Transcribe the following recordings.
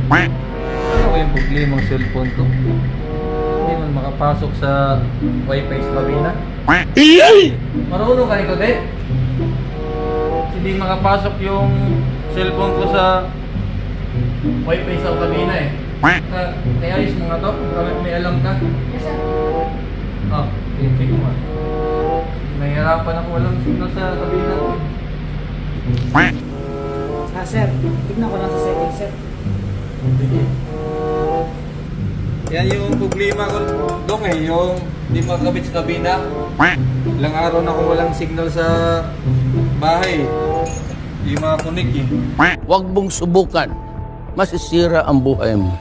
Ano ba yung problema ng cellphone ko? Hindi man makapasok sa wifi sa kabina. Marunong ka nito, de? Hindi makapasok yung cellphone ko sa wifi sa kabina eh. Kaya ayos mo nga to? May alam ka? Yes, sir. Oh, check mo. Nahihirapan ako walang signal sa kabina ko. Sir, tignan ko lang sa settings, sir. Yan yung problema ko dong eh, yung hindi makakabit sa kabina. Ilang araw na akong walang signal sa bahay. Hindi makakunik eh. Huwag mong subukan. Masisira ang buhay mo.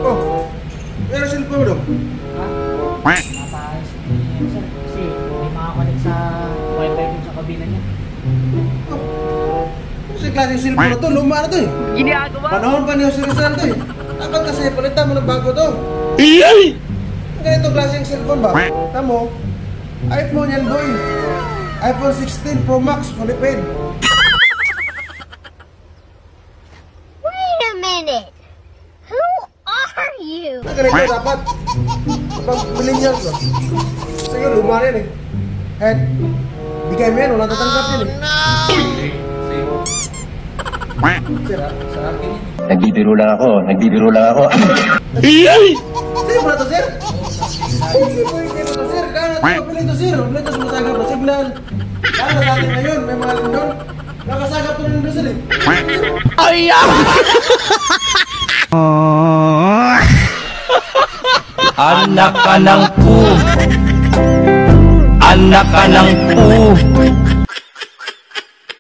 Oh, meron cellphone mo dong? Ha? Napaayos niya, sir. Kasi hindi makakonect sa wifi dun sa kabina niya. Kasi klaseng cellphone na to, luma na to eh. Ginagawa? Panahon pa ni Jose Rizal to eh. Dapat kasi palitan mo ng bago to. Ganito klaseng cellphone ba? Tamo, iPhone yan boy. iPhone 16 Pro Max, fully paid. Wait a minute. Who are you? Ganito dapat. Pag millennials ba? Sige, luma na yan eh. Head, bigay mo yan, walang tatanggap yan eh. Sir, Sa akin yun. Nagbibiro lang ako. sa'yo mo na to sir? Hindi mo to sir. Kaya na ito pili to sir. Pili to sumasagap na signal. Kaya sa atin ngayon, may mga lindon. Nakasagap to lindon sir eh. Anak ka ng pu. Anak ka ng pu.